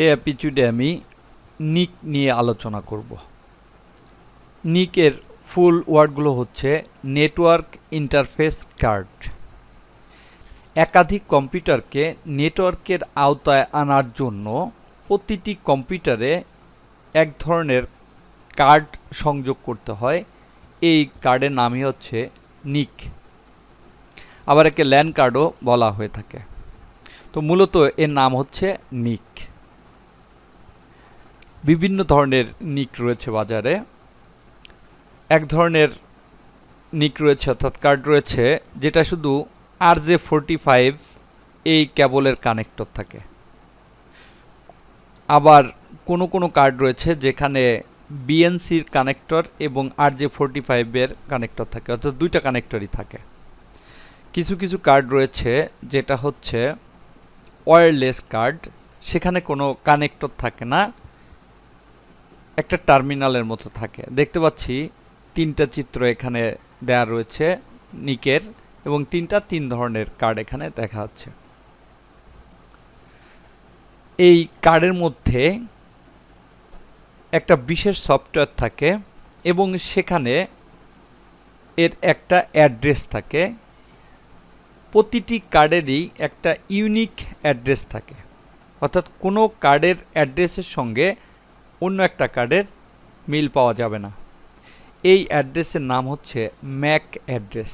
এই এপিসোডে আমি নিক নিয়ে আলোচনা করব। নিকের ফুল ওয়ার্ডগুলো হচ্ছে নেটওয়ার্ক ইন্টারফেস কার্ড। একাধিক কম্পিউটারকে নেটওয়ার্কের আওতায় আনার জন্য প্রতিটি কম্পিউটারে এক ধরনের কার্ড সংযোগ করতে হয়। এই কার্ডের নামই হচ্ছে নিক, আবার একে ল্যান কার্ডও বলা হয়ে থাকে। তো মূলত এর নাম হচ্ছে নিক। বিভিন্ন ধরনের নিক রয়েছে বাজারে। এক ধরনের নিক রয়েছে অর্থাৎ কার্ড রয়েছে যেটা শুধু RJ45 এই কেবলের কানেক্টর থাকে। আবার কোনো কার্ড রয়েছে যেখানে বিএনসির কানেক্টর এবং RJ45 এর কানেক্টর থাকে, অর্থাৎ দুইটা কানেক্টরই থাকে। কিছু কার্ড রয়েছে যেটা হচ্ছে ওয়্যারলেস কার্ড, সেখানে কোনো কানেক্টর থাকে না, একটা টার্মিনালের মতো থাকে। দেখতে পাচ্ছি তিনটা চিত্র এখানে দেয়া রয়েছে নিকের, এবং তিন ধরনের কার্ড এখানে দেখা যাচ্ছে। এই কার্ডের মধ্যে একটা বিশেষ সফটওয়্যার থাকে এবং সেখানে এর একটা অ্যাড্রেস থাকে। প্রতিটি কার্ডেরই একটা ইউনিক অ্যাড্রেস থাকে, অর্থাৎ কোনো কার্ডের অ্যাড্রেসের সঙ্গে অন্য একটা কার্ডের মিল পাওয়া যাবে না। এই অ্যাড্রেসের নাম হচ্ছে ম্যাক অ্যাড্রেস।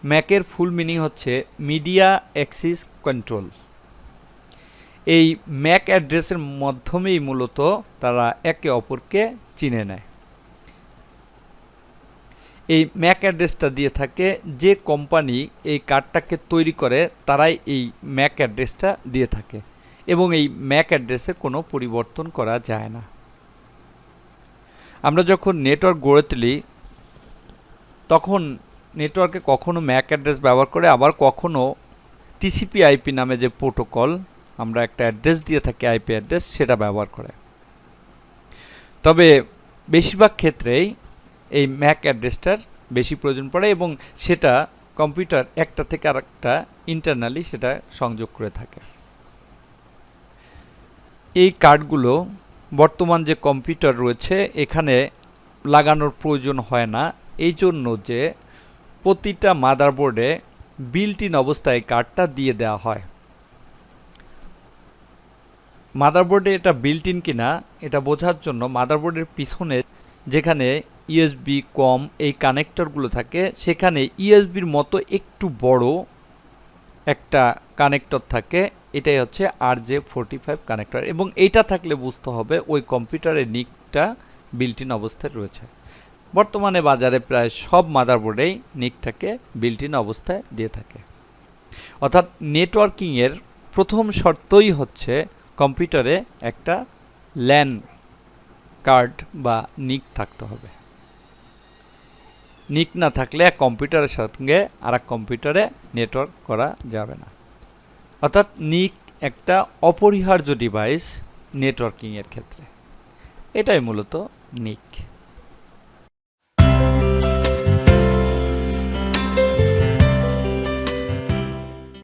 ম্যাকের ফুল মিনিং হচ্ছে মিডিয়া অ্যাক্সেস কন্ট্রোল। এই ম্যাক অ্যাড্রেসের মাধ্যমেই মূলত তারা একে অপরকে চিনে নেয়। এই ম্যাক অ্যাড্রেসটা দিয়ে থাকে যে কোম্পানি এই কার্ডটাকে তৈরি করে, তারাই এই ম্যাক অ্যাড্রেসটা দিয়ে থাকে এবং এই ম্যাক অ্যাড্রেসে কোনো পরিবর্তন করা যায় না। আমরা যখন নেটওয়ার্ক গড়ে তুলি তখন নেটওয়ার্কে কখনো ম্যাক অ্যাড্রেস ব্যবহার করে, আবার কখনো TCP/IP নামে যে প্রোটোকল, আমরা একটা অ্যাড্রেস দিয়ে থাকি আইপি অ্যাড্রেস, সেটা ব্যবহার করে। তবে বেশিরভাগ ক্ষেত্রেই এই ম্যাক অ্যাড্রেসটার বেশি প্রয়োজন পড়ে এবং সেটা কম্পিউটার একটা থেকে আরেকটা ইন্টারনালি সেটা সংযোগ করে থাকে। এই কার্ডগুলো বর্তমান যে কম্পিউটার রয়েছে এখানে লাগানোর প্রয়োজন হয় না, এই জন্য যে প্রতিটা মাদারবোর্ডে বিল্ট ইন অবস্থায় কার্ডটা দিয়ে দেওয়া হয়। মাদারবোর্ডে এটা বিল্ট ইন কিনা এটা বোঝার জন্য মাদারবোর্ডের পিছনে যেখানে ইউএসবি কম এই কানেক্টরগুলো থাকে, সেখানে ইউএসবির মতো একটু বড় একটা কানেক্টর থাকে। এটাই হচ্ছে RJ45 কানেক্টর, এবং এইটা থাকলে বুঝতে হবে ওই কম্পিউটারের নিকটা বিল্ট ইন অবস্থায় রয়েছে। বর্তমানে বাজারে প্রায় সব মাদারবোর্ডেই নিকটাকে বিল্ট ইন অবস্থায় দিয়ে থাকে। অর্থাৎ নেটওয়ার্কিংয়ের প্রথম শর্তই হচ্ছে কম্পিউটারে একটা ল্যান কার্ড বা নিক থাকতে হবে। নিক না থাকলে এক কম্পিউটারের সঙ্গে আর এক কম্পিউটারে নেটওয়ার্ক করা যাবে না। অর্থাৎ নিক একটা অপরিহার্য ডিভাইস নেটওয়ার্কিংয়ের ক্ষেত্রে। এটাই মূলত নিক।